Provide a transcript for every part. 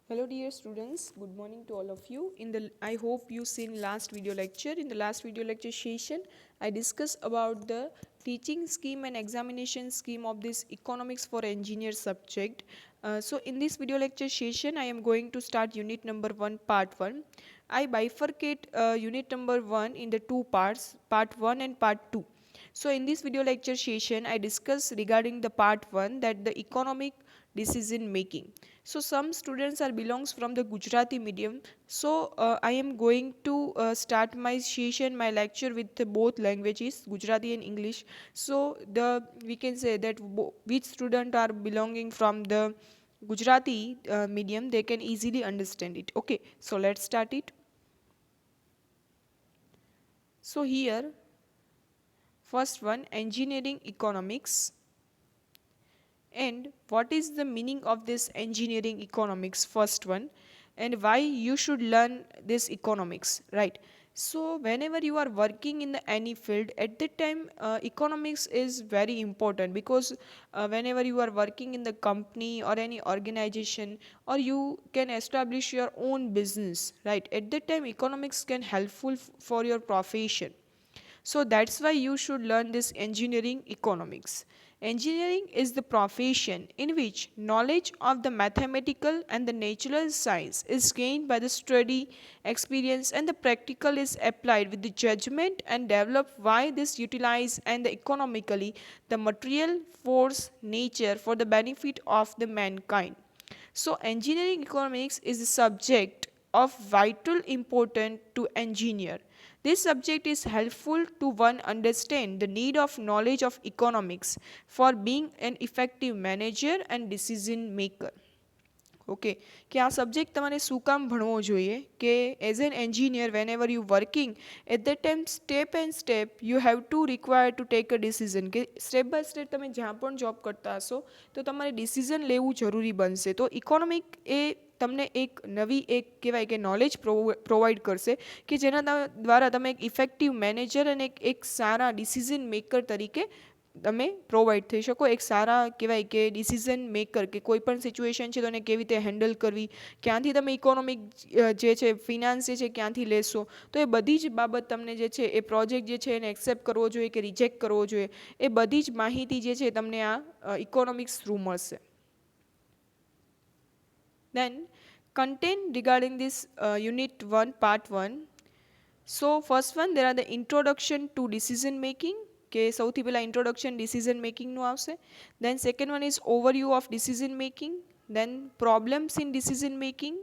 Hello dear students, good morning to all of you. I hope you seen last video lecture. In the last video lecture session, I discussed about the teaching scheme and examination scheme of this economics for engineer subject. So in this video lecture session, I am going to start unit number 1 part 1. I bifurcate unit number 1 in the two parts, part 1 and part 2. So in this video lecture session, I discuss regarding the part 1, that the economic decision making. So some students are belongs from the Gujarati medium. So I am going to start my session, my lecture with both languages, Gujarati and English. So we can say that which student are belonging from the Gujarati medium, they can easily understand it. Okay, so let's start it. So here, first one, engineering economics. And what is the meaning of this engineering economics, first one, and why you should learn this economics, right? So whenever you are working in any field, at that time economics is very important, because whenever you are working in the company or any organization, or you can establish your own business, right, at that time economics can helpful for your profession. So that's why you should learn this engineering economics. Engineering is the profession in which knowledge of the mathematical and the natural science is gained by the study, experience, and the practical is applied with the judgment and develop why this utilize and the economically the material force nature for the benefit of the mankind. So engineering economics is a subject of vital importance to engineer. This subject is helpful to one understand the need of knowledge of economics for being an effective manager and decision maker. Okay, કે આ subject તમારે શું કામ ભણવો જોઈએ, કે as an engineer whenever you working, at that time step and step you have to require to take a decision, કે step by step તમે જ્યાં પણ જોબ કરતા હશો તો તમારે ડિસિઝન લેવું જરૂરી બનશે. તો ઇકોનોમિક એ તમને એક નવી એક કહેવાય કે નોલેજ પ્રોવાઈડ કરશે, કે જેના દ્વારા તમે એક ઇફેક્ટિવ મેનેજર અને એક સારા ડિસિઝન મેકર તરીકે તમે પ્રોવાઈડ થઈ શકો, એક સારા કહેવાય કે ડિસિઝન મેકર, કે કોઈ પણ સિચ્યુએશન છે તો એને કેવી રીતે હેન્ડલ કરવી, ક્યાંથી તમે ઇકોનોમિક જે છે ફિનાન્સ જે છે ક્યાંથી લેશો, તો એ બધી જ બાબત તમને જે છે એ પ્રોજેક્ટ જે છે એને એક્સેપ્ટ કરવો જોઈએ કે રિજેક્ટ કરવો જોઈએ, એ બધી જ માહિતી જે છે તમને આ ઇકોનોમિક્સ થ્રુ મળશે. Then content regarding this unit 1 part 1. So first one, there are the introduction to decision making, કે સૌથી પહેલા ઇન્ટ્રોડક્શન ડિસિઝન મેકિંગનું આવશે. Then second one is overview of decision making, then problems in decision making,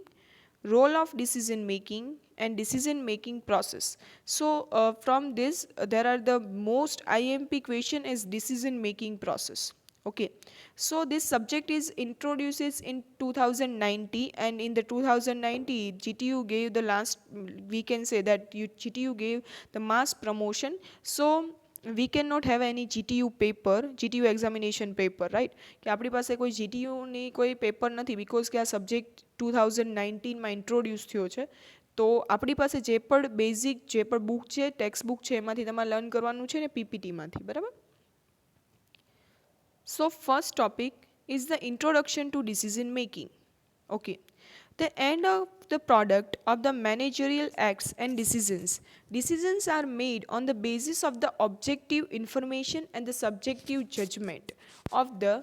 role of decision making and decision making process. So from this there are the most IMP question is decision making process. Okay, so this subject is introduces in 2090, and in the 2090 GTU gave the last, we can say that GTU gave the mass promotion. So we cannot have any GTU paper, GTU examination paper, right? કે આપણી પાસે કોઈ GTUની કોઈ paper નથી, because કે આ subject 2019માં introduce થયો છે. તો આપણી પાસે જે પણ બેઝિક જે પણ બુક છે, ટેક્સ્ટ બુક છે, એમાંથી તમારે લર્ન કરવાનું છે ને PPTમાંથી, બરાબર? So first topic is the introduction to decision making. Okay, the end of the product of the managerial acts and decisions. Decisions are made on the basis of the objective information and the subjective judgment of the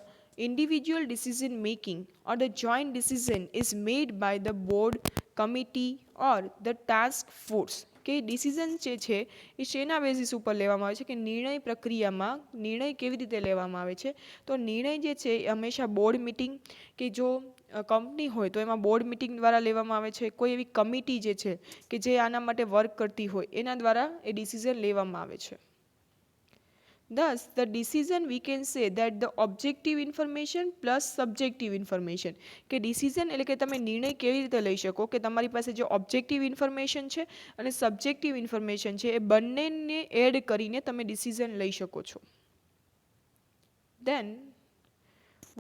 individual. Decision making or the joint decision is made by the board, committee or the task force. કે decision જે છે એ શેના basis ઉપર લેવામાં આવે છે, કે નિર્ણય પ્રક્રિયામાં નિર્ણય કેવી રીતે લેવામાં આવે છે. તો નિર્ણય જે છે એ હંમેશા બોર્ડ મિટિંગ, કે જો કંપની હોય તો એમાં બોર્ડ મિટિંગ દ્વારા લેવામાં આવે છે. કોઈ એવી કમિટી જે છે કે જે આના માટે વર્ક કરતી હોય એના દ્વારા એ ડિસિઝન લેવામાં આવે છે. Thus, the decision we can say that the objective information plus subjective information, કે ડિસિઝન એટલે કે તમે નિર્ણય કેવી રીતે લઈ શકો, કે તમારી પાસે જે ઓબ્જેક્ટિવ ઇન્ફોર્મેશન છે અને સબ્જેક્ટિવ ઇન્ફોર્મેશન છે એ બંનેને એડ કરીને તમે ડિસિઝન લઈ શકો છો. Then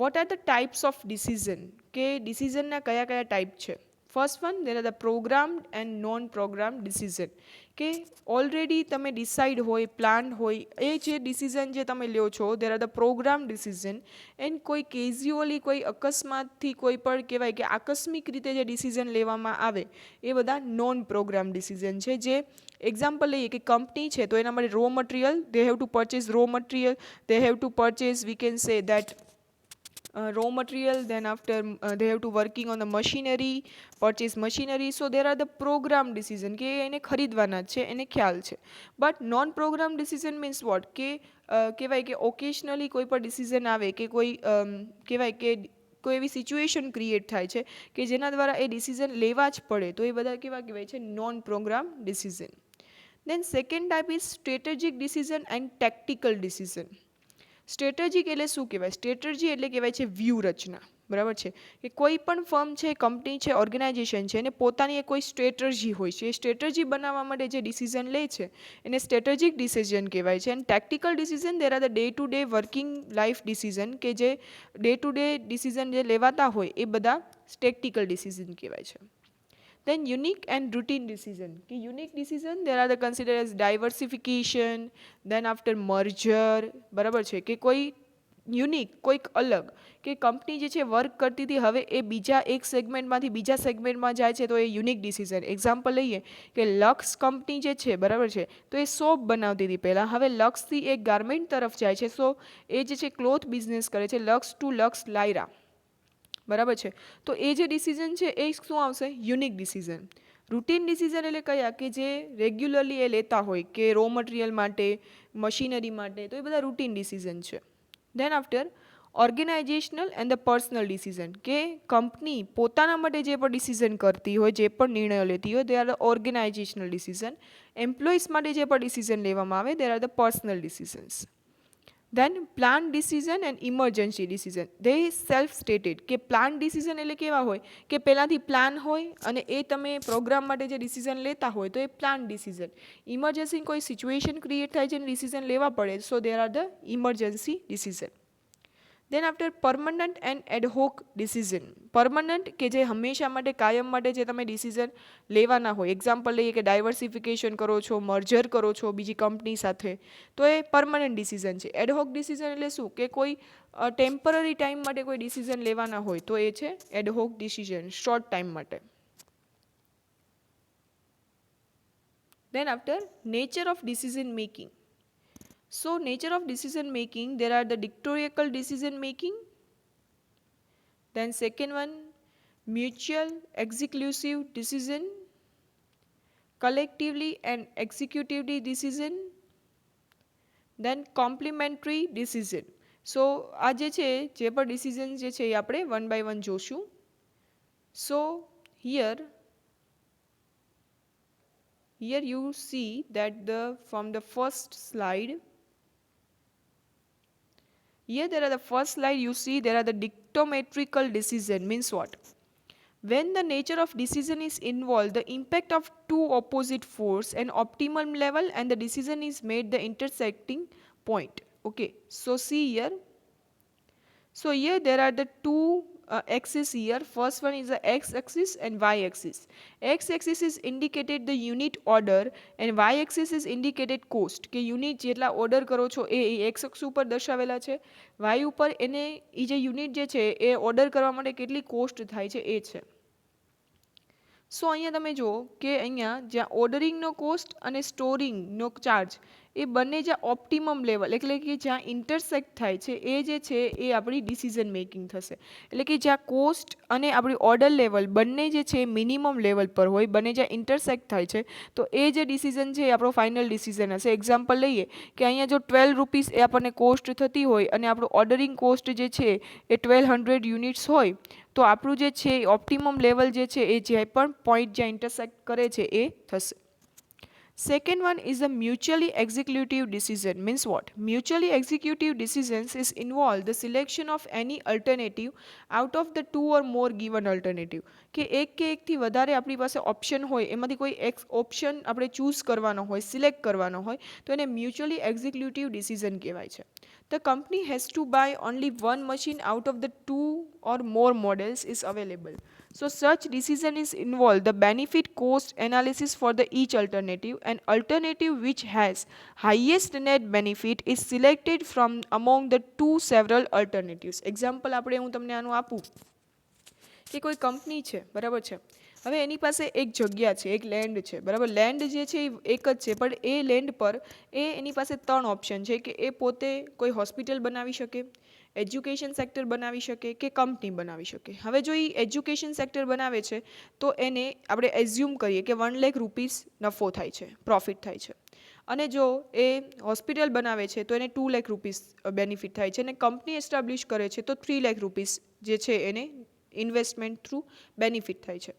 what are the types of decision, કે ડિસિઝનના કયા કયા ટાઈપ છે. First one there are the programmed and non programmed decision, કે ઓલરેડી તમે ડિસાઇડ હોય, પ્લાન હોય, એ જે ડિસિઝન જે તમે લ્યો છો there are the program decision. And કોઈ કેઝ્યુઅલી કોઈ અકસ્માતથી કોઈ પણ કહેવાય કે આકસ્મિક રીતે જે ડિસિઝન લેવામાં આવે એ બધા નોન પ્રોગ્રામ ડિસિઝન છે. જે એક્ઝામ્પલ લઈએ કે કંપની છે તો એના માટે raw material, they have two purchase raw material, they have two purchase, we can say that raw material, then after they have to working on the machinery, purchase machinery. So there are the program decision કે એને ખરીદવાના છે, એને ખ્યાલ છે. But non program decision means what, કે કહેવાય કે occasionally કોઈ પણ ડિસિઝન આવે કે કોઈ કહેવાય કે કોઈ એવી સિચ્યુએશન ક્રિએટ થાય છે કે જેના દ્વારા એ ડિસિઝન લેવા જ પડે, તો એ બધા કેવા કહેવાય છે? Non program decision. Then second type is strategic decision and tactical decision. Strategic એટલે શું કહેવાય? સ્ટ્રેટેજી એટલે કહેવાય છે વ્યૂહરચના, બરાબર છે? કે કોઈ પણ ફર્મ છે, કંપની છે, ઓર્ગેનાઇઝેશન છે, એને પોતાની એક કોઈ સ્ટ્રેટેજી હોય છે. એ સ્ટ્રેટેજી બનાવવા માટે જે ડિસિઝન લે છે એને સ્ટ્રેટેજિક ડિસિઝન કહેવાય છે. અને ટેક્ટિકલ decision there are the day to day working life decision, કે જે ડે ટુ ડે ડિસિઝન જે લેવાતા હોય એ બધા ટેક્ટિકલ ડિસિઝન કહેવાય છે. Then unique and routine decision. કે unique decision there are the considered as diversification, then after merger, બરાબર છે? કે કોઈ યુનિક, કોઈક અલગ, કે કંપની જે છે વર્ક કરતી હતી હવે એ બીજા એક સેગમેન્ટમાંથી બીજા સેગમેન્ટમાં જાય છે, તો એ યુનિક ડિસિઝન. એક્ઝામ્પલ લઈએ કે લક્સ કંપની જે છે, બરાબર છે, તો એ સોપ બનાવતી હતી પહેલાં, હવે લક્સથી એક ગાર્મેન્ટ તરફ જાય છે, સો એ જે છે ક્લોથ બિઝનેસ કરે છે, લક્સ ટુ લક્સ લાયરા, બરાબર છે? તો એ જે ડિસિઝન છે એ શું આવશે? Unique decision. રૂટીન ડિસિઝન એટલે કયા? કે જે રેગ્યુલરલી એ લેતા હોય, કે રો મટીરિયલ માટે, મશીનરી માટે, તો એ બધા રૂટીન ડિસિઝન છે. Then after organisational and the personal decision, કે કંપની પોતાના માટે જે પણ ડિસિઝન કરતી હોય, જે પણ નિર્ણયો લેતી હોય, they are the organisational decision. Employees માટે જે પણ ડિસિઝન લેવામાં આવે they are the personal decisions. Then plan decision and emergency decision, they self stated. કે પ્લાન ડિસિઝન એટલે કેવા હોય? કે પહેલાંથી પ્લાન હોય અને એ તમે પ્રોગ્રામ માટે જે ડિસિઝન લેતા હોય તો એ પ્લાન ડિસિઝન. ઇમરજન્સી કોઈ સિચ્યુએશન ક્રિએટ થાય છે અને ડિસિઝન લેવા પડે, so there are the emergency decision. Then after permanent and ad hoc decision. Permanent કે જે હંમેશા માટે, કાયમ માટે જે તમે ડિસિઝન લેવાના હોય. એક્ઝામ્પલ લઈએ કે ડાયવર્સિફિકેશન કરો છો, મર્જર કરો છો બીજી કંપની સાથે, તો એ પરમનન્ટ ડિસિઝન છે. એડહોક ડિસિઝન એટલે શું? કે કોઈ ટેમ્પરરી ટાઈમ માટે કોઈ ડિસિઝન લેવાના હોય તો એ છે એડહોક ડિસિઝન, શોર્ટ ટાઈમ માટે. Then after nature of decision making. So nature of decision making, there are the dictatorial decision making. Then second one, mutual exclusive decision, collectively and executively decision, then complementary decision. So આ જે છે જે પણ decision જે છે એ આપણે one by one જોશું. So here you see that from the first slide, here there are the first slide you see there are the dictatorial decision means what? When the nature of decision is involved, the impact of two opposite force and optimum level and the decision is made the intersecting point. Okay, so see here. So here there are the two axis here. First one is the x-axis and y-axis. X-axis is indicated the unit order and y-axis is indicated cost. કે unit જેટલા order કરો છો એ x અક્ષ ઉપર દર્શાવેલા છે, y ઉપર એને એ જે યુનિટ જે છે એ ઓર્ડર કરવા માટે કેટલી કોસ્ટ થાય છે એ છે. સો અહીંયા તમે જુઓ કે અહીંયા જ્યાં ઓર્ડરિંગનો કોસ્ટ અને સ્ટોરિંગનો ચાર્જ એ બંને જ્યાં ઓપ્ટિમમ લેવલ એટલે કે જ્યાં ઇન્ટરસેક્ટ થાય છે એ જે છે એ આપણી ડિસિઝન મેકિંગ થશે. એટલે કે જ્યાં કોસ્ટ અને આપણી ઓર્ડર લેવલ બંને જે છે મિનિમમ લેવલ પર હોય, બંને જ્યાં ઇન્ટરસેક્ટ થાય છે તો એ જે ડિસિઝન છે એ આપણો ફાઇનલ ડિસિઝન હશે. એક્ઝામ્પલ લઈએ કે અહીંયા જો 12 રૂપીસ એ આપણને કોસ્ટ થતી હોય અને આપણું ઓર્ડરિંગ કોસ્ટ જે છે એ 1200 યુનિટ્સ હોય, તો આપણું જે છે ઓપ્ટિમમ લેવલ જે છે એ જે પણ પોઈન્ટ જ્યાં ઇન્ટરસેક્ટ કરે છે એ થશે. Second one is a mutually executive decision. Means what? Mutually executive decisions is involve the selection of any alternative out of the two or more given alternative. કે એકથી વધારે આપણી પાસે ઓપ્શન હોય એમાંથી કોઈ એક ઓપ્શન આપણે ચૂઝ કરવાનો હોય, સિલેક્ટ કરવાનો હોય તો એને મ્યુચ્યુઅલી એક્ઝિક્યુટિવ ડિસિઝન કહેવાય છે. The company has to buy only one machine out of the two or more models is available. So such decision is involved the benefit cost analysis for the each alternative, and alternative which has highest net benefit is selected from among the two several alternatives. Example આપણે હું તમને આનું આપું કે કોઈ company છે, બરાબર છે. હવે એની પાસે એક જગ્યા છે, એક લેન્ડ છે, બરાબર. લેન્ડ જે છે એ એક જ છે, પણ એ લેન્ડ પર એની પાસે ત્રણ ઓપ્શન છે કે એ પોતે કોઈ હોસ્પિટલ બનાવી શકે, એજ્યુકેશન સેક્ટર બનાવી શકે કે કંપની બનાવી શકે. હવે જો એ એજ્યુકેશન સેક્ટર બનાવે છે તો એને આપણે એઝ્યુમ કરીએ કે 1 લાખ રૂપીસ નફો થાય છે, પ્રોફિટ થાય છે. અને જો એ હોસ્પિટલ બનાવે છે તો એને 2 લાખ રૂપીસ બેનિફિટ થાય છે, અને કંપની એસ્ટાબ્લિશ કરે છે તો 3 લાખ રૂપીસ જે છે એને ઇન્વેસ્ટમેન્ટ થ્રુ બેનિફિટ થાય છે.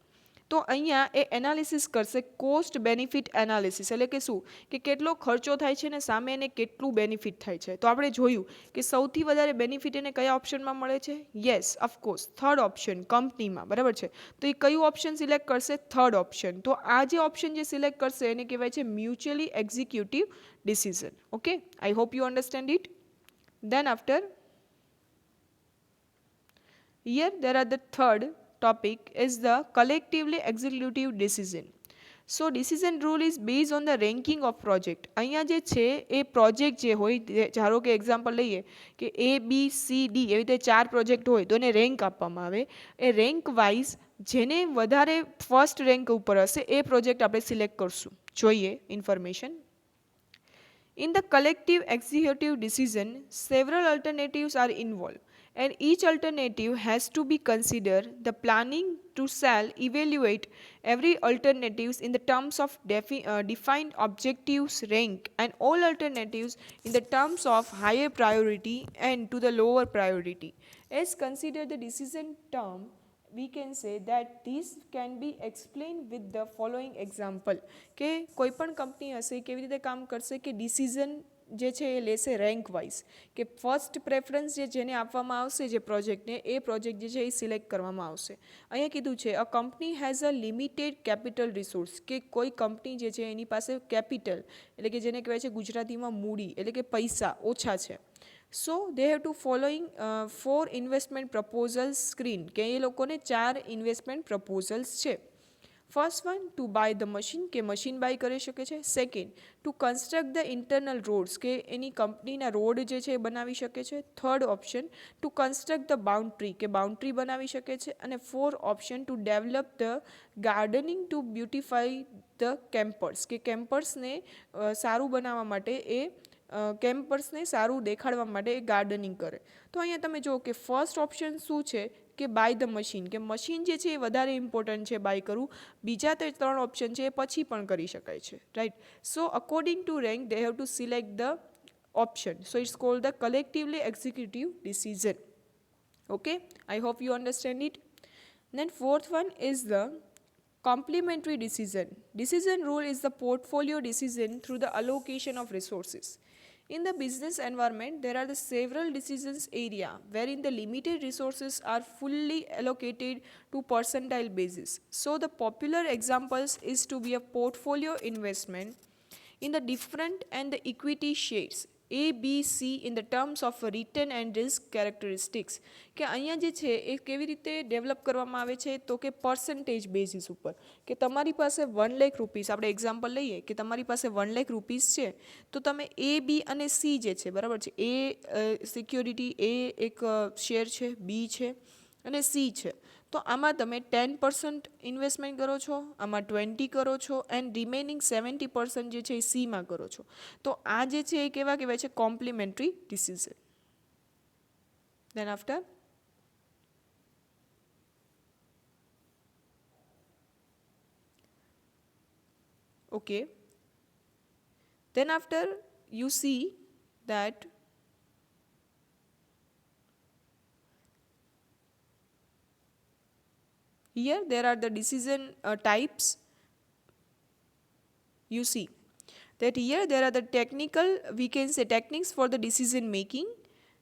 તો અહીંયા એ એનાલિસિસ કરશે કોસ્ટ બેનિફિટ એનાલિસિસ, એટલે કે શું કે કેટલો ખર્ચો થાય છે ને સામે એને કેટલું બેનિફિટ થાય છે. તો આપણે જોયું કે સૌથી વધારે બેનિફિટ એને કયા ઓપ્શનમાં મળે છે? યસ, ઓફકોર્સ થર્ડ ઓપ્શન, કંપનીમાં, બરાબર છે. તો એ કયું ઓપ્શન સિલેક્ટ કરશે? Third option. તો આ જે ઓપ્શન જે સિલેક્ટ કરશે એને કહેવાય છે mutually executive decision. Okay, I hope you understand it. Then after, here there are the third topic is the collectively executive decision. So decision rule is based on the ranking of project. અહીંયા જે છે એ project જે હોય, ધારો કે example લઈએ કે ABCD એવી રીતે 4 પ્રોજેક્ટ હોય તો એને રેન્ક આપવામાં આવે. એ રેન્ક વાઇઝ જેને વધારે ફર્સ્ટ રેન્ક ઉપર હશે એ પ્રોજેક્ટ આપણે સિલેક્ટ કરશું. જોઈએ information. In the collective executive decision, several alternatives are involved, and each alternative has to be considered. The planning to sell evaluate every alternatives in the terms of defined objectives rank, and all alternatives in the terms of higher priority and to the lower priority. As consider the decision term, we can say that this can be explained with the following example. કે કોઈ પણ company હશે કેવી રીતે કામ કરશે કે decision જે છે એ લેશે રેન્ક વાઇઝ, કે ફર્સ્ટ પ્રેફરન્સ જેને આપવામાં આવશે જે પ્રોજેક્ટને એ પ્રોજેક્ટ જે છે એ સિલેક્ટ કરવામાં આવશે. અહીંયા કીધું છે a company has a limited capital resource, કે કોઈ કંપની જે છે એની પાસે કેપિટલ એટલે કે જેને કહેવાય છે ગુજરાતીમાં મૂડી એટલે કે પૈસા ઓછા છે. So they have to following 4 investment proposals screen, કે એ લોકોને 4 ઇન્વેસ્ટમેન્ટ પ્રપોઝલ્સ છે. First one to buy the machine, કે મશીન બાય કરી શકે છે. Second to construct the internal roads, કે એની કંપનીના રોડ જે છે એ બનાવી શકે છે. Third option to construct the boundary, કે બાઉન્ડ્રી બનાવી શકે છે. અને four option to develop the gardening to beautify the campus, કે કેમ્પર્સને સારું બનાવવા માટે એ કેમ્પર્સને સારું દેખાડવા માટે એ ગાર્ડનિંગ કરે. તો અહીંયા તમે જુઓ કે ફર્સ્ટ ઓપ્શન શું છે કે બાય ધ મશીન, કે મશીન જે છે એ વધારે ઇમ્પોર્ટન્ટ છે બાય કરવું. બીજા તે 3 ઓપ્શન છે એ પછી પણ કરી શકાય છે, right. So according to rank they have two select the option. So it's called the collectively executive decision. Okay, I hope you understand it. Then fourth one is the complementary decision. Decision rule is the portfolio decision through the allocation of resources. In the business environment, there are the several decisions area wherein the limited resources are fully allocated to percentile basis. So the popular examples is to be a portfolio investment in the different and the equity shares A, B, C in the terms of return and risk characteristics. કે અહીંયા જે છે એ કેવી રીતે develop કરવામાં આવે છે તો કે પર્સન્ટેજ બેઝિસ ઉપર, કે તમારી પાસે 1 લાખ રૂપીસ, આપણે એક્ઝામ્પલ લઈએ કે તમારી પાસે 1 લાખ રૂપીસ છે તો તમે A, B અને C જે છે, બરાબર છે, A સિક્યોરિટી, A એક શેર છે, B છે અને C છે. તો આમાં તમે 10% ઇન્વેસ્ટમેન્ટ કરો છો, આમાં 20 કરો છો એન્ડ રિમેનિંગ 70% જે છે એ સીમાં કરો છો. તો આ જે છે એ કેવા કહેવાય છે? Complementary decision. Then after okay, then after you see that here there are the decision types. You see that here there are the technical, we can say techniques for the decision making.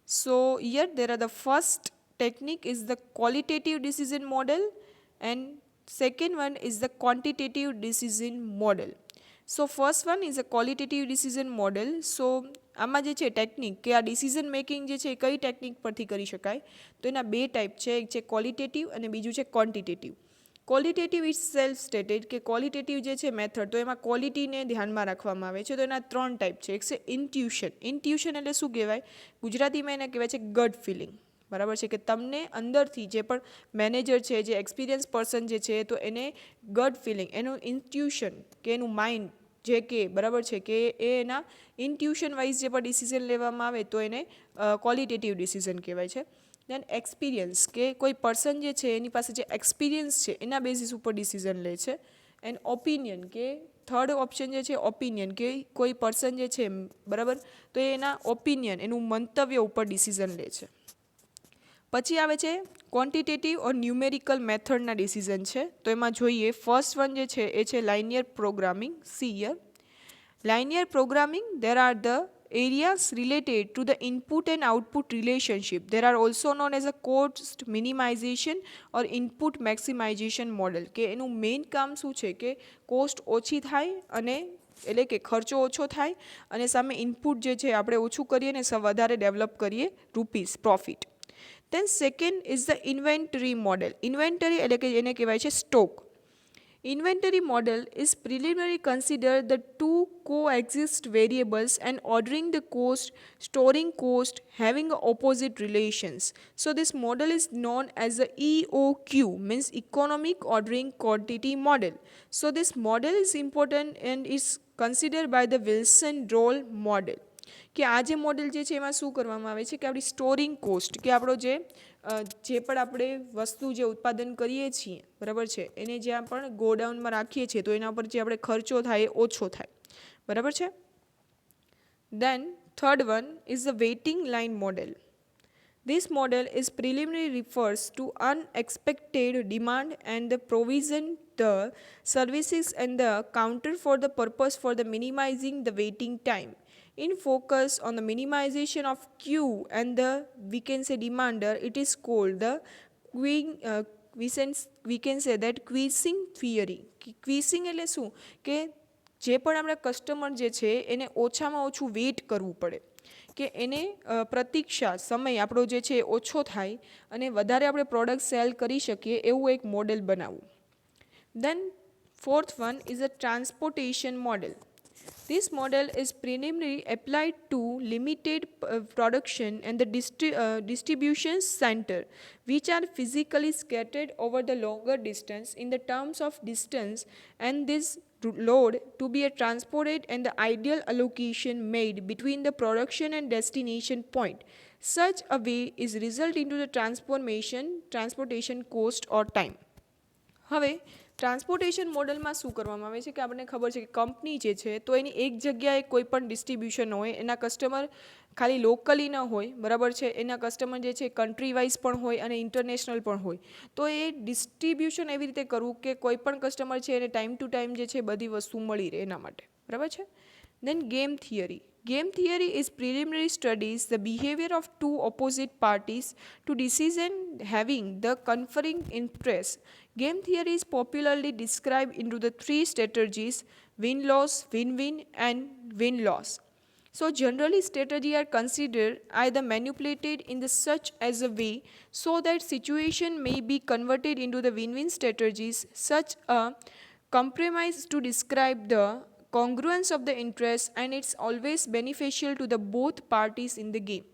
So here there are the first technique is the qualitative decision model and second one is the quantitative decision model. So first one is a qualitative decision model. સો આમાં જે છે technique કે આ decision making જે છે એ કઈ technique પરથી કરી શકાય, તો એના બે ટાઈપ છે, એક છે ક્વોલિટેટિવ અને બીજું છે quantitative. Qualitative is self stated કે ક્વોલિટેટિવ જે છે મેથડ, તો એમાં ક્વોલિટીને ધ્યાનમાં રાખવામાં આવે છે. તો એના ત્રણ ટાઈપ છે. એક છે ઇન્ટ્યુશન. ઇન્ટ્યુશન એટલે શું કહેવાય, ગુજરાતીમાં એને કહેવાય છે ગટ ફિલિંગ. બરાબર છે, કે તમને અંદરથી જે પણ મેનેજર છે, જે એક્સપિરિયન્સ પર્સન જે છે, તો એને ગટ ફિલિંગ, એનું ઇન્ટ્યુશન કે એનું માઇન્ડ જે કે બરાબર છે કે એ એના ઇન્ટ્યુશન વાઇઝ જે પણ ડિસિઝન લેવામાં આવે તો એને ક્વોલિટેટિવ ડિસિઝન કહેવાય છે. દેન એક્સપિરિયન્સ કે કોઈ પર્સન જે છે એની પાસે જે એક્સપિરિયન્સ છે એના બેઝિસ ઉપર ડિસિઝન લે છે. એન્ડ ઓપિનિયન કે થર્ડ ઓપ્શન જે છે ઓપિનિયન, કે કોઈ પર્સન જે છે બરાબર, તો એના ઓપિનિયન, એનું મંતવ્ય ઉપર ડિસિઝન લે છે. પછી આવે છે ક્વોન્ટિટેટિવ ઓર ન્યુમેરિકલ મેથડના ડિસિઝન છે. તો એમાં જોઈએ ફર્સ્ટ વન જે છે એ છે linear programming. See here. Linear programming, there are the areas related to the input and output relationship. There are also known as a cost minimization or input maximization model. કે એનું main કામ શું છે કે કોસ્ટ ઓછી થાય અને એટલે કે ખર્ચો ઓછો થાય અને સામે ઇનપુટ જે છે આપણે ઓછું કરીએ ને વધારે ડેવલપ કરીએ rupees profit. Then second is the inventory model. Inventory એટલે કે એને કહેવાય છે stock. Inventory model is preliminary consider the two coexist variables and ordering the cost, storing cost, having opposite relations. So this model is known as the EOQ, means economic ordering quantity model. So this model is important and is considered by the Wilson role model. કે આ જે model જે છે એમાં શું કરવામાં આવે છે કે આપણી સ્ટોરિંગ કોસ્ટ, કે આપણો જે પણ આપણે વસ્તુ જે ઉત્પાદન કરીએ છીએ બરાબર છે એને જ્યાં પણ ગોડાઉનમાં રાખીએ છીએ તો એના પર જે આપણે ખર્ચો થાય એ ઓછો થાય. બરાબર છે. Then third one is the waiting line model. This model is preliminary refers to unexpected demand and the provision the services and the counter for the purpose for the minimizing the waiting time. In focus on the minimization of queue and the we can say demander, it is called the we can say that quiescing theory. Quiescing એટલે શું કે જે પણ આપણા customer જે છે એને ઓછામાં ઓછું વેઇટ કરવું પડે, કે એને પ્રતીક્ષા સમય આપણો જે છે ઓછો થાય અને વધારે આપણે પ્રોડક્ટ સેલ કરી શકીએ એવું એક મોડેલ બનાવવું. દેન fourth one is a transportation model. This model is preliminary applied to limited production and the distribution center which are physically scattered over the longer distance in the terms of distance and this load to be transported and the ideal allocation made between the production and destination point. Such a way is result into the transportation cost or time. હવે transportation મોડલમાં શું કરવામાં આવે છે કે આપણને ખબર છે કે કંપની જે છે તો એની એક જગ્યાએ કોઈ પણ ડિસ્ટ્રીબ્યુશન હોય, એના કસ્ટમર ખાલી લોકલી ન હોય બરાબર છે, એના કસ્ટમર જે છે કન્ટ્રી વાઇઝ પણ હોય અને ઇન્ટરનેશનલ પણ હોય. તો એ ડિસ્ટ્રીબ્યુશન એવી રીતે કરવું કે કોઈ પણ કસ્ટમર છે એને ટાઈમ ટુ ટાઈમ જે છે બધી વસ્તુ મળી રહે એના માટે. બરાબર છે. Then game theory. Game theory is preliminary studies the behavior of two opposite parties to decision having the conferring interest. Game theory is popularly described into the three strategies: win-loss, win-win and win-loss. So generally strategy are considered either manipulated in the such as a way so that situation may be converted into the win-win strategies. Such a compromise to describe the congruence of the interest and it's always beneficial to the both parties in the game.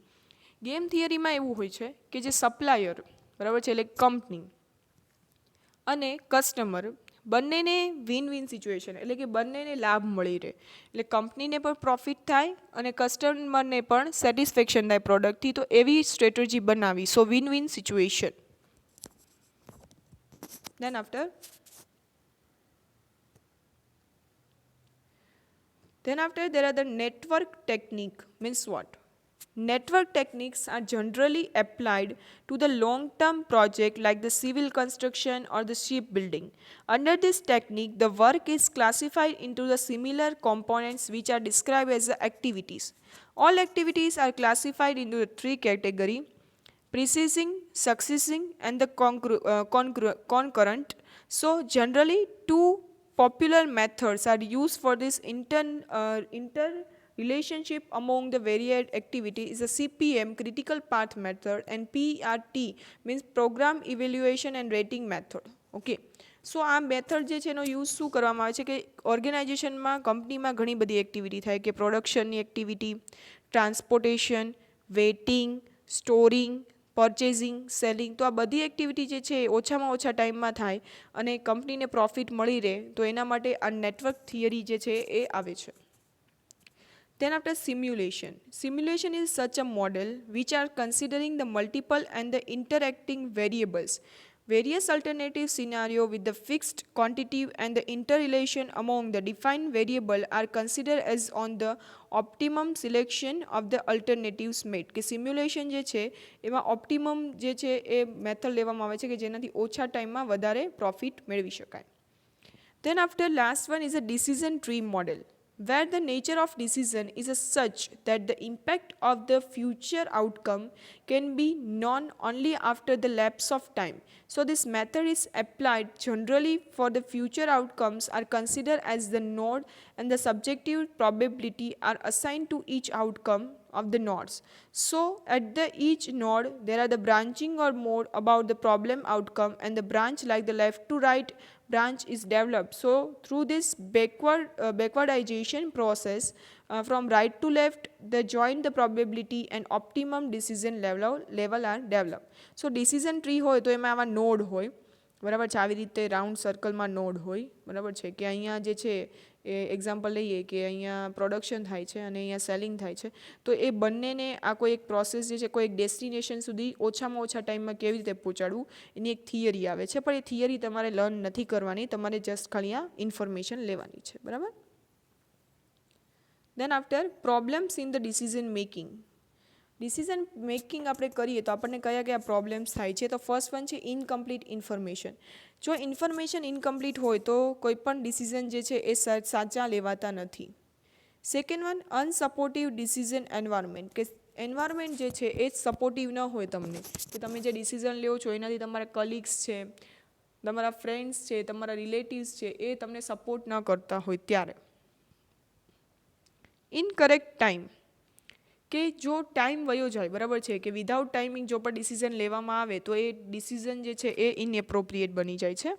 Game થિયરીમાં એવું હોય છે કે જે supplier બરાબર છે એટલે company અને કસ્ટમર બંનેને વિન વિન સિચ્યુએશન એટલે કે બંનેને લાભ મળી રહે, એટલે કંપનીને પણ પ્રોફિટ થાય અને કસ્ટમરને પણ સેટિસ્ફેક્શન થાય પ્રોડક્ટથી, તો એવી સ્ટ્રેટેજી બનાવી. So win win situation. Then after there are the network technique. Means what? Network techniques are generally applied to the long-term project like the civil construction or the shipbuilding. Under this technique, the work is classified into the similar components which are described as the activities. All activities are classified into the three categories: preceding, succeeding and the concurrent. So generally two popular methods are used for this inter relationship among the varied activity is a CPM, critical path method, and PRT means program evaluation and rating method. Okay, so આ method જે છે એનો use શું કરવામાં આવે છે કે ઓર્ગેનાઇઝેશનમાં કંપનીમાં ઘણી બધી એક્ટિવિટી થાય કે પ્રોડક્શનની activity, transportation, waiting, storing, purchasing, selling, તો આ બધી એક્ટિવિટી જે છે એ ઓછામાં ઓછા ટાઈમમાં થાય અને કંપનીને પ્રોફિટ મળી રહે, તો એના માટે આ નેટવર્ક થિયરી જે છે એ આવે છે. Then after simulation. Simulation is such a model which are considering the multiple and the interacting variables. Various alternative scenario with the fixed quantity and the interrelation among the defined variable are considered as on the optimum selection of the alternatives made. કે simulation જે છે એમાં optimum જે છે એ method લેવામાં આવે છે કે જેનાથી ઓછા ટાઈમમાં વધારે પ્રોફિટ મેળવી શકાય. Then after last one is a decision tree model, where the nature of decision is such that the impact of the future outcome can be known only after the lapse of time. So this method is applied generally for the future outcomes are considered as the node and the subjective probability are assigned to each outcome of the nodes. So at the each node there are the branching or mode about the problem outcome, and the branch like the left to right branch is developed. So through this backwardization process from right to left, the joint the probability and optimum decision level are developed. So decision tree હોય તો એમાં આવા node હોય, બરાબર છે, આવી રીતે round સર્કલમાં નોડ હોય, બરાબર છે, કે અહીંયા જે છે એ એક્ઝામ્પલ લઈએ કે અહીંયા પ્રોડક્શન થાય છે અને અહીંયા સેલિંગ થાય છે, તો એ બંનેને આ કોઈ એક પ્રોસેસ જે છે કોઈ એક ડેસ્ટિનેશન સુધી ઓછામાં ઓછા ટાઈમમાં કેવી રીતે પહોંચાડવું એની એક થિયરી આવે છે, પણ એ થિયરી તમારે લર્ન નથી કરવાની, તમારે જસ્ટ ખાલી આ ઇન્ફોર્મેશન લેવાની છે, બરાબર. Then after problems in the decision making. Decision making આપણે કરીએ તો આપણને કયા કયા પ્રોબ્લેમ્સ થાય છે, તો ફર્સ્ટ વન છે ઇનકમ્પ્લીટ ઇન્ફોર્મેશન. જો ઇન્ફોર્મેશન ઇનકમ્પ્લીટ હોય તો કોઈ પણ ડિસિઝન જે છે એ સાચા લેવાતા નથી. સેકન્ડ વન અનસપોર્ટિવ ડિસિઝન એન્વાયરમેન્ટ, કે એન્વાયરમેન્ટ જે છે એ સપોર્ટિવ ન હોય તમને, કે તમે જે ડિસિઝન લ્યો છો એનાથી તમારા કલીગ્સ છે, તમારા ફ્રેન્ડ્સ છે, તમારા રિલેટિવ્સ છે એ તમને સપોર્ટ ન કરતા હોય ત્યારે. ઇનકરેક્ટ ટાઈમ, કે જો ટાઈમ વયો જાય, બરાબર છે, કે વિધાઉટ ટાઈમિંગ જો પણ ડિસિઝન લેવામાં આવે તો એ ડિસિઝન જે છે એ ઇનએપ્રોપ્રિએટ બની જાય છે.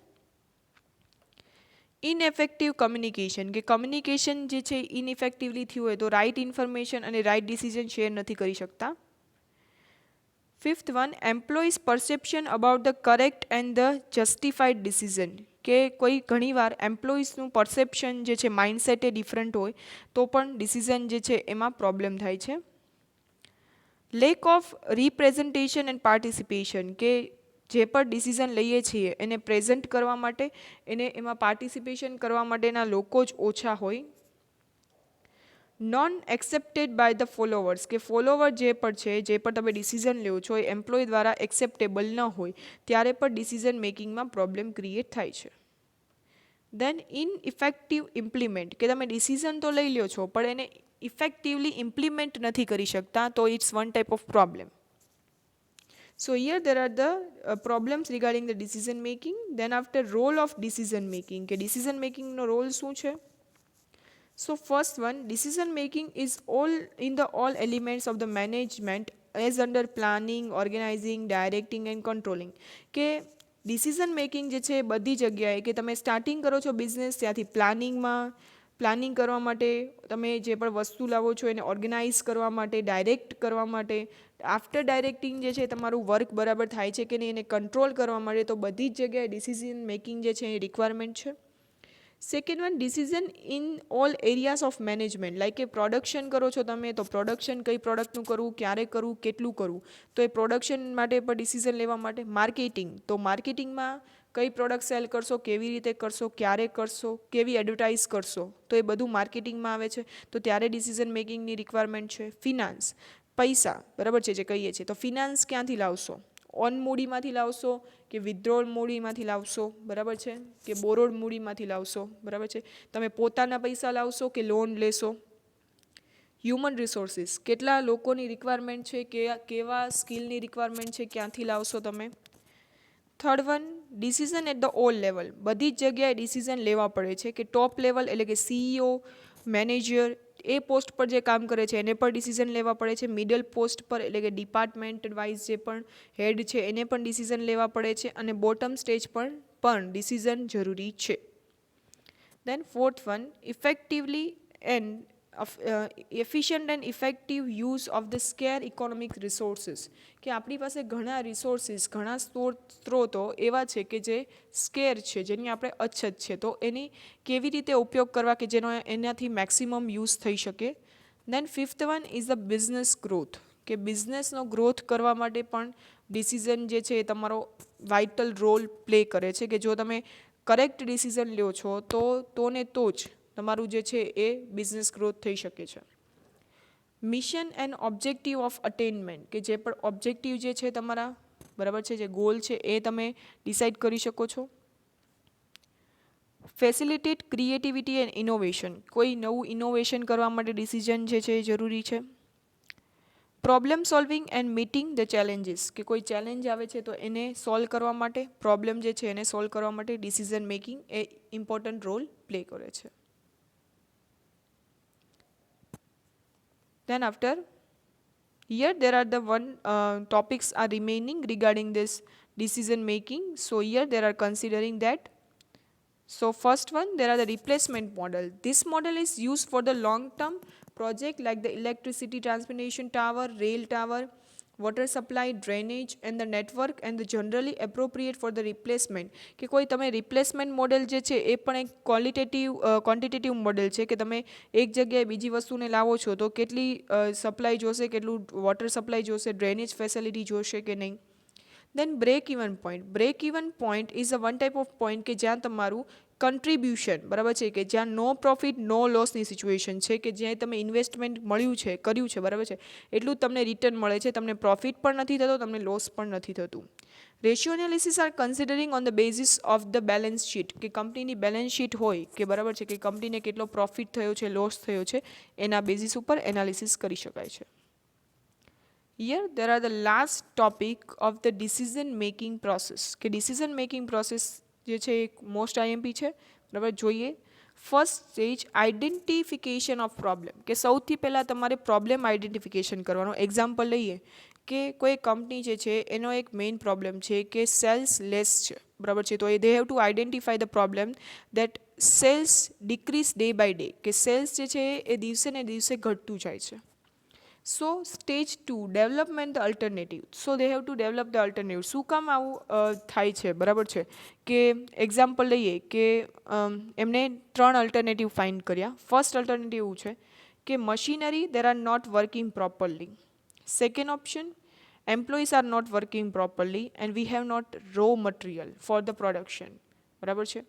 ઇનએફેક્ટિવ કમ્યુનિકેશન, કે કમ્યુનિકેશન જે છે ઇનઇફેક્ટિવલી થયું હોય તો રાઇટ ઇન્ફોર્મેશન અને રાઇટ ડિસિઝન શેર નથી કરી શકતા. Fifth one employees perception about the correct and the justified decision, કે કોઈ ઘણીવાર એમ્પ્લોઈઝનું પરસેપ્શન જે છે માઇન્ડસેટ એ ડિફરન્ટ હોય તો પણ ડિસિઝન જે છે એમાં પ્રોબ્લેમ થાય છે. Lack of representation and participation, કે જે પણ ડિસિઝન લઈએ છીએ એને પ્રેઝન્ટ કરવા માટે એને એમાં પાર્ટિસિપેશન કરવા માટેના લોકો જ ઓછા હોય. Non accepted by the followers, કે ફોલોવર જે પણ છે, જે પણ તમે ડિસિઝન લ્યો છો એ એમ્પ્લોય દ્વારા એક્સેપ્ટેબલ ન હોય ત્યારે પણ ડિસિઝન મેકિંગમાં પ્રોબ્લેમ ક્રિએટ થાય છે. દેન ઇનઇફેક્ટિવ ઇમ્પ્લિમેન્ટ, કે તમે ડિસિઝન તો લઈ લ્યો છો પણ એને ઇફેક્ટિવલી ઇમ્પ્લિમેન્ટ નથી કરી શકતા, તો it's one type of problem. So here there are the problems regarding the decision making. Then after role of decision making, કે decision making નો રોલ શું છે? So first one, decision making is all in the all elements of the management as under planning, organizing, directing and controlling. કે decision making જે છે બધી જગ્યાએ, કે તમે સ્ટાર્ટિંગ કરો છો બિઝનેસ ત્યાંથી પ્લાનિંગ કરવા માટે, તમે જે પણ વસ્તુ લાવો છો એને ઓર્ગેનાઇઝ કરવા માટે, ડાયરેક્ટ કરવા માટે, આફ્ટર ડાયરેક્ટિંગ જે છે તમારું વર્ક બરાબર થાય છે કે નહીં એને કંટ્રોલ કરવા માટે, તો બધી જ જગ્યાએ ડિસિઝન મેકિંગ જે છે એ રિક્વાયરમેન્ટ છે. Second one decision in all areas of management, like કે પ્રોડક્શન કરો છો તમે તો પ્રોડક્શન કઈ પ્રોડક્ટનું કરવું, ક્યારે કરવું, કેટલું કરવું, તો એ પ્રોડક્શન માટે પણ ડિસિઝન લેવા માટે. માર્કેટિંગ, તો માર્કેટિંગમાં કઈ પ્રોડક્ટ સેલ કરશો, કેવી રીતે કરશો, ક્યારે કરશો, કેવી એડવર્ટાઇઝ કરશો, તો એ બધું માર્કેટિંગમાં આવે છે, તો ત્યારે ડિસિઝન મેકિંગની રિક્વાયરમેન્ટ છે. ફિનાન્સ, પૈસા, બરાબર છે, જે કહીએ છીએ, તો ફિનાન્સ ક્યાંથી લાવશો, ઓન મૂડીમાંથી લાવશો કે વિથડ્રોલ મૂડીમાંથી લાવશો, બરાબર છે, કે બોરોડ મૂડીમાંથી લાવશો, બરાબર છે, તમે પોતાના પૈસા લાવશો કે લોન લેશો. હ્યુમન રિસોર્સિસ, કેટલા લોકોની રિક્વાયરમેન્ટ છે, કે કેવા સ્કિલની રિક્વાયરમેન્ટ છે, ક્યાંથી લાવશો તમે. Third one decision at the all level, બધી જ જગ્યાએ ડિસિઝન લેવા પડે છે કે ટોપ લેવલ એટલે કે CEO, મેનેજર એ પોસ્ટ પર જે કામ કરે છે એને પણ ડિસિઝન લેવા પડે છે. મિડલ પોસ્ટ પર એટલે કે ડિપાર્ટમેન્ટ વાઇઝ જે પણ હેડ છે એને પણ ડિસિઝન લેવા પડે છે અને બોટમ સ્ટેજ પર પણ ડિસિઝન જરૂરી છે. Then fourth one, effectively and efficient and effective use of the scarce economic resources, કે આપણી પાસે ઘણા રિસોર્સિસ, ઘણા સ્ત્રોતો એવા છે કે જે સ્કેર છે, જેની આપણે અછત છે, તો એની કેવી રીતે ઉપયોગ કરવા કે જેનો એનાથી મેક્સિમમ યુઝ થઈ શકે. Then fifth one is the business growth, કે બિઝનેસનો ગ્રોથ કરવા માટે પણ ડિસિઝન જે છે એ તમારો વાઇટલ રોલ પ્લે કરે છે, કે જો તમે કરેક્ટ ડિસિઝન લ્યો છો તો ને તો જ તમારું જે છે એ બિઝનેસ ગ્રોથ થઈ શકે છે. મિશન એન્ડ ઓબ્જેક્ટિવ ઓફ અટેનમેન્ટ, કે જે પણ ઓબ્જેક્ટિવ જે છે તમારા, બરાબર છે, જે ગોલ છે એ તમે ડિસાઇડ કરી શકો છો. ફેસિલિટેટ ક્રિએટિવિટી એન્ડ ઇનોવેશન, કોઈ નવું ઇનોવેશન કરવા માટે ડિસિઝન જે છે એ જરૂરી છે. Problem solving and meeting the challenges, કે કોઈ ચેલેન્જ આવે છે તો એને સોલ્વ કરવા માટે, પ્રોબ્લેમ જે છે એને સોલ્વ કરવા માટે ડિસિઝન મેકિંગ એ ઇમ્પોર્ટન્ટ રોલ પ્લે કરે છે. Then after, here there are the topics are remaining regarding this decision making. So here there are considering that. So first one, there are the replacement model. This model is used for the long term project like the electricity transmission tower, rail tower, water supply, drainage and the network, and the generally appropriate for the replacement. કે કોઈ તમે replacement model જે છે એ પણ એક quantitative model છે, કે તમે એક જગ્યાએ બીજી વસ્તુને લાવો છો તો કેટલી સપ્લાય જોશે, કેટલું વોટર સપ્લાય જોશે, ડ્રેનેજ ફેસિલિટી જોશે કે નહીં. Then break even point. Break even point is a one type of point કે જ્યાં તમારું કન્ટ્રીબ્યુશન, બરાબર છે, કે જ્યાં નો પ્રોફિટ નો લોસની સિચ્યુએશન છે, કે જ્યાં તમે ઇન્વેસ્ટમેન્ટ કર્યું છે, બરાબર છે, એટલું તમને રિટર્ન મળે છે, તમને પ્રોફિટ પણ નથી થતો, તમને લોસ પણ નથી થતું. Ratio analysis are considering on the basis of the balance sheet, કે કંપનીની બેલેન્સ શીટ હોય કે બરાબર છે, કે કંપનીને કેટલો પ્રોફિટ થયો છે, લોસ થયો છે, એના બેઝિસ ઉપર એનાલિસિસ કરી શકાય છે. Here there are the last topic of the decision making process, કે decision making process જે છે એક મોસ્ટ આઈએમપી છે, બરાબર. જોઈએ first stage identification of problem, કે સૌથી પહેલાં તમારે પ્રોબ્લેમ આઈડેન્ટિફિકેશન કરવાનો. એક્ઝામ્પલ લઈએ કે કોઈ કંપની જે છે એનો એક મેઇન પ્રોબ્લેમ છે કે સેલ્સ લેસ છે, બરાબર છે, તો they have to identify the problem that sales decrease day by day, કે સેલ્સ જે છે એ દિવસે ને દિવસે ઘટતું જાય છે. So stage 2 development the alternative. So they have to develop the alternative. શું કામ આવું થાય છે, બરાબર છે, કે એક્ઝામ્પલ લઈએ કે એમને 3 અલ્ટરનેટિવ ફાઇન્ડ કર્યા. ફર્સ્ટ અલ્ટરનેટિવ એવું છે કે machinery there are not working properly. Second option, employees are not working properly and we have not raw material for the production, બરાબર છે.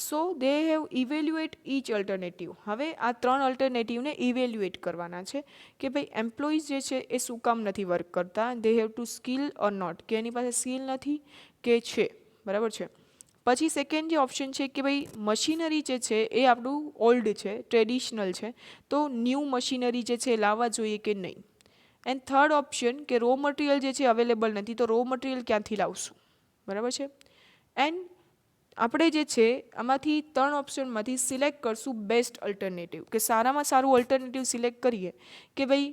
So they have evaluate each alternative. હવે આ 3 અલ્ટરનેટિવને evaluate કરવાના છે કે ભાઈ એમ્પ્લોઈઝ જે છે એ શું કામ નથી વર્ક કરતા, they have to skill or not, કે એની પાસે સ્કિલ નથી કે છે, બરાબર છે. પછી સેકન્ડ જે ઓપ્શન છે કે ભાઈ મશીનરી જે છે એ આપણું ઓલ્ડ છે, ટ્રેડિશનલ છે, તો ન્યૂ મશીનરી જે છે એ લાવવા જોઈએ કે નહીં. એન્ડ થર્ડ ઓપ્શન કે રો મટીરિયલ જે છે અવેલેબલ નથી, તો રો મટીરિયલ ક્યાંથી લાવશું, બરાબર છે. એન્ડ આપણે જે છે આમાંથી 3 ઓપ્શનમાંથી સિલેક્ટ કરશું બેસ્ટ અલ્ટરનેટિવ, કે સારામાં સારું અલ્ટરનેટિવ સિલેક્ટ કરીએ કે ભાઈ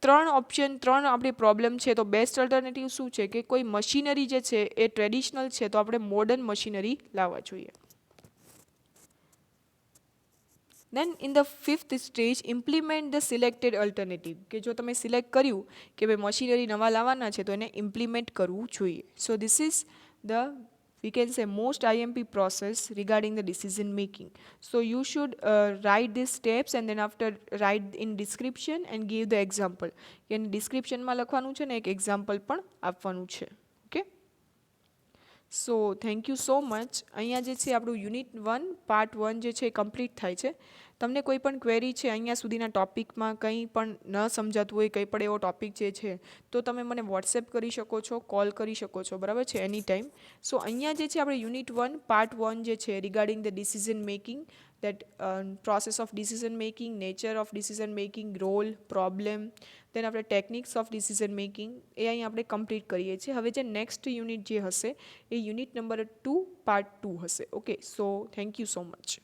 3 ઓપ્શન 3 આપણી પ્રોબ્લેમ છે, તો બેસ્ટ અલ્ટરનેટિવ શું છે કે કોઈ મશીનરી જે છે એ ટ્રેડિશનલ છે, તો આપણે મોડર્ન મશીનરી લાવવા જોઈએ. Then in the fifth stage implement the selected alternative, કે જો તમે સિલેક્ટ કર્યું કે ભાઈ મશીનરી નવા લાવવાના છે તો એને ઇમ્પ્લિમેન્ટ કરવું જોઈએ. So this is the we can say most IMP process regarding the decision making. So you should write these steps and then after write in description and give the example. In description માં લખવાનું છે ને એક example પણ આપવાનું છે. Okay. So thank you so much. અહીંયા જે છે આપણું યુનિટ 1 પાર્ટ 1 જે છે કમ્પ્લીટ થાય છે. તમને કોઈ પણ ક્વેરી છે અહીંયા સુધીના ટોપિકમાં કંઈ પણ ન સમજાતું હોય, કંઈ પણ એવો ટોપિક જે છે તો તમે મને વોટ્સએપ કરી શકો છો, કોલ કરી શકો છો, બરાબર છે, એની ટાઈમ. સો અહીંયા જે છે આપણે યુનિટ 1 પાર્ટ 1 જે છે regarding the decision making, that process of decision making, nature of decision making, role, problem, દેન આપણે ટેકનિક્સ ઓફ ડિસિઝન મેકિંગ એ અહીં આપણે કમ્પ્લીટ કરીએ છીએ. હવે જે નેક્સ્ટ યુનિટ જે હશે એ યુનિટ નંબર 2 પાર્ટ 2 હશે. Okay, so thank you so much.